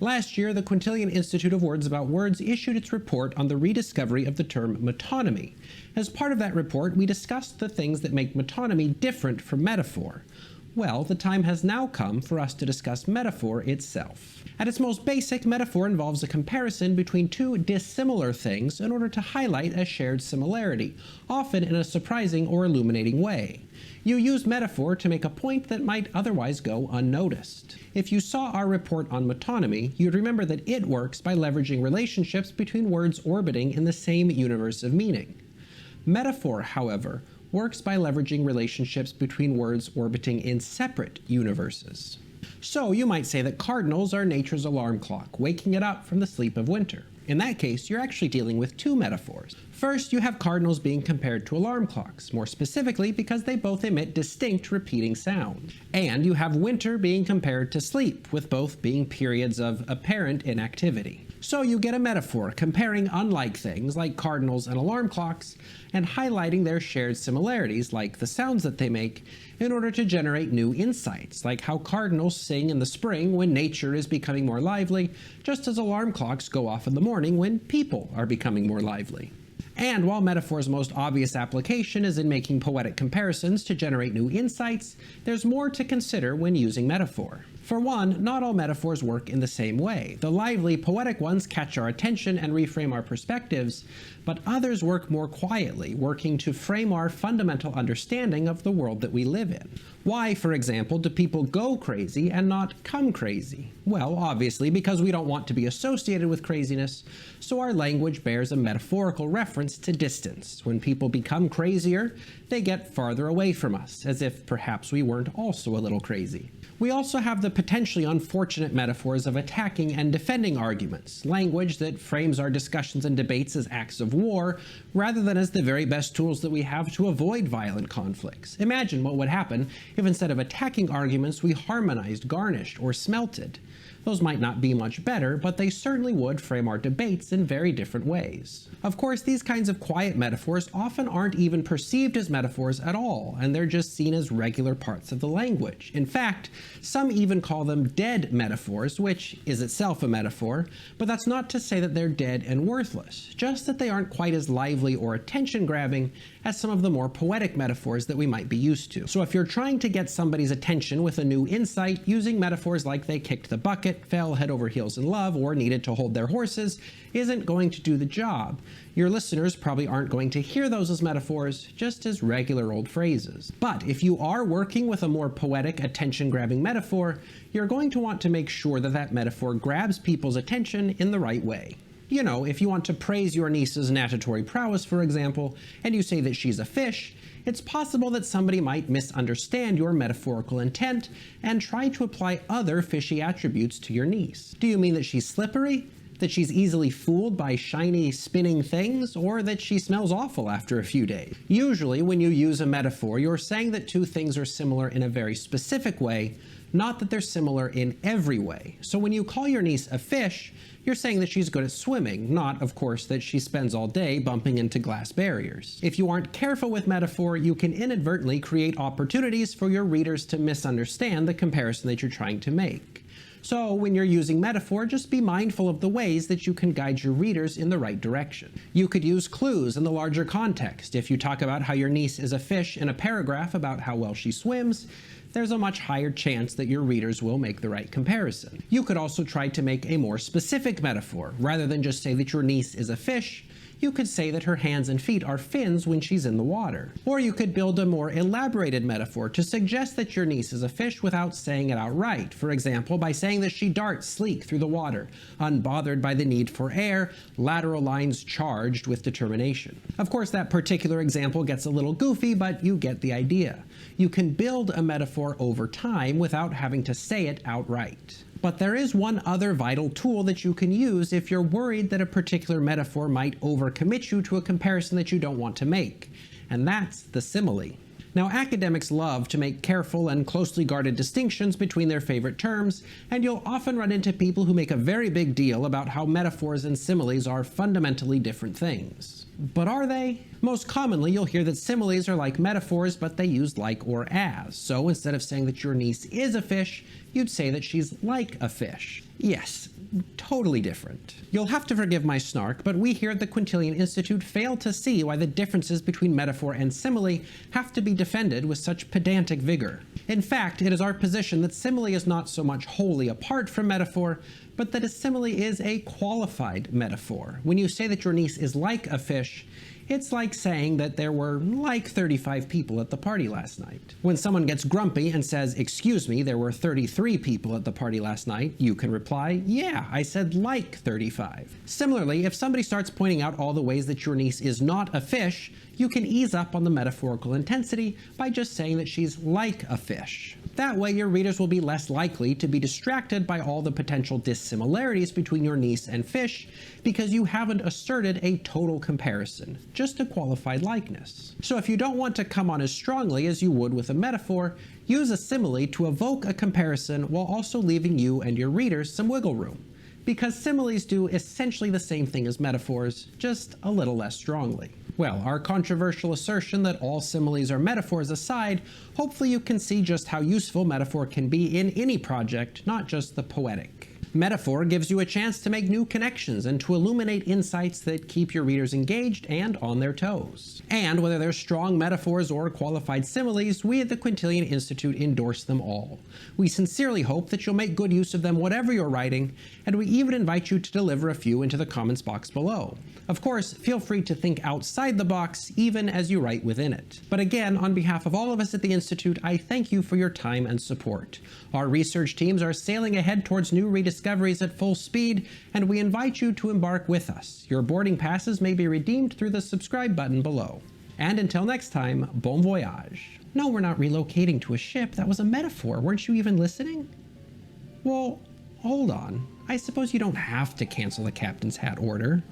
Last year, the Quintillion Institute of Words About Words issued its report on the rediscovery of the term metonymy. As part of that report, we discussed the things that make metonymy different from metaphor. Well, the time has now come for us to discuss metaphor itself. At its most basic, metaphor involves a comparison between two dissimilar things in order to highlight a shared similarity, often in a surprising or illuminating way. You use metaphor to make a point that might otherwise go unnoticed. If you saw our report on metonymy, you'd remember that it works by leveraging relationships between words orbiting in the same universe of meaning. Metaphor, however, works by leveraging relationships between words orbiting in separate universes. So you might say that cardinals are nature's alarm clock, waking it up from the sleep of winter. In that case, you're actually dealing with two metaphors. First, you have cardinals being compared to alarm clocks, more specifically because they both emit distinct repeating sound. And you have winter being compared to sleep, with both being periods of apparent inactivity. So you get a metaphor comparing unlike things like cardinals and alarm clocks and highlighting their shared similarities like the sounds that they make in order to generate new insights, like how cardinals sing in the spring when nature is becoming more lively, just as alarm clocks go off in the morning when people are becoming more lively. And while metaphor's most obvious application is in making poetic comparisons to generate new insights, there's more to consider when using metaphor. For one, not all metaphors work in the same way. The lively, poetic ones catch our attention and reframe our perspectives, but others work more quietly, working to frame our fundamental understanding of the world that we live in. Why, for example, do people go crazy and not come crazy? Well, obviously because we don't want to be associated with craziness, so our language bears a metaphorical reference to distance. When people become crazier, they get farther away from us, as if perhaps we weren't also a little crazy. We also have the potentially unfortunate metaphors of attacking and defending arguments, language that frames our discussions and debates as acts of war, rather than as the very best tools that we have to avoid violent conflicts. Imagine what would happen if instead of attacking arguments we harmonized, garnished, or smelted. Those might not be much better, but they certainly would frame our debates in very different ways. Of course, these kinds of quiet metaphors often aren't even perceived as metaphors at all, and they're just seen as regular parts of the language. In fact, some even call them dead metaphors, which is itself a metaphor, but that's not to say that they're dead and worthless, just that they aren't quite as lively or attention-grabbing as some of the more poetic metaphors that we might be used to. So if you're trying to get somebody's attention with a new insight, using metaphors like they kicked the bucket, fell head over heels in love, or needed to hold their horses isn't going to do the job. Your listeners probably aren't going to hear those as metaphors, just as regular old phrases. But if you are working with a more poetic, attention-grabbing metaphor, you're going to want to make sure that that metaphor grabs people's attention in the right way. You know, if you want to praise your niece's natatory prowess, for example, and you say that she's a fish, it's possible that somebody might misunderstand your metaphorical intent and try to apply other fishy attributes to your niece. Do you mean that she's slippery? That she's easily fooled by shiny, spinning things? Or that she smells awful after a few days? Usually, when you use a metaphor, you're saying that two things are similar in a very specific way, not that they're similar in every way. So when you call your niece a fish, you're saying that she's good at swimming, not, of course, that she spends all day bumping into glass barriers. If you aren't careful with metaphor, you can inadvertently create opportunities for your readers to misunderstand the comparison that you're trying to make. So when you're using metaphor, just be mindful of the ways that you can guide your readers in the right direction. You could use clues in the larger context. If you talk about how your niece is a fish in a paragraph about how well she swims, there's a much higher chance that your readers will make the right comparison. You could also try to make a more specific metaphor. Rather than just say that your niece is a fish, you could say that her hands and feet are fins when she's in the water. Or you could build a more elaborated metaphor to suggest that your niece is a fish without saying it outright. For example, by saying that she darts sleek through the water, unbothered by the need for air, lateral lines charged with determination. Of course, that particular example gets a little goofy, but you get the idea. You can build a metaphor over time without having to say it outright. But there is one other vital tool that you can use if you're worried that a particular metaphor might overcommit you to a comparison that you don't want to make, and that's the simile. Now, academics love to make careful and closely guarded distinctions between their favorite terms, and you'll often run into people who make a very big deal about how metaphors and similes are fundamentally different things. But are they? Most commonly, you'll hear that similes are like metaphors, but they use like or as. So instead of saying that your niece is a fish, you'd say that she's like a fish. Yes, totally different. You'll have to forgive my snark, but we here at the Quintillion Institute fail to see why the differences between metaphor and simile have to be defended with such pedantic vigor. In fact, it is our position that simile is not so much wholly apart from metaphor, but that a simile is a qualified metaphor. When you say that your niece is like a fish, it's like saying that there were like 35 people at the party last night. When someone gets grumpy and says, "Excuse me, there were 33 people at the party last night," you can reply, "Yeah, I said like 35. Similarly, if somebody starts pointing out all the ways that your niece is not a fish, you can ease up on the metaphorical intensity by just saying that she's like a fish. That way, your readers will be less likely to be distracted by all the potential dissimilarities between your niece and fish, because you haven't asserted a total comparison, just a qualified likeness. So if you don't want to come on as strongly as you would with a metaphor, use a simile to evoke a comparison while also leaving you and your readers some wiggle room, because similes do essentially the same thing as metaphors, just a little less strongly. Well, our controversial assertion that all similes are metaphors aside, hopefully you can see just how useful metaphor can be in any project, not just the poetic. Metaphor gives you a chance to make new connections and to illuminate insights that keep your readers engaged and on their toes. And whether they're strong metaphors or qualified similes, we at the Quintillion Institute endorse them all. We sincerely hope that you'll make good use of them whatever you're writing, and we even invite you to deliver a few into the comments box below. Of course, feel free to think outside the box, even as you write within it. But again, on behalf of all of us at the Institute, I thank you for your time and support. Our research teams are sailing ahead towards new rediscoveries at full speed, and we invite you to embark with us. Your boarding passes may be redeemed through the subscribe button below. And until next time, bon voyage. No, we're not relocating to a ship. That was a metaphor. Weren't you even listening? Well, hold on. I suppose you don't have to cancel the captain's hat order.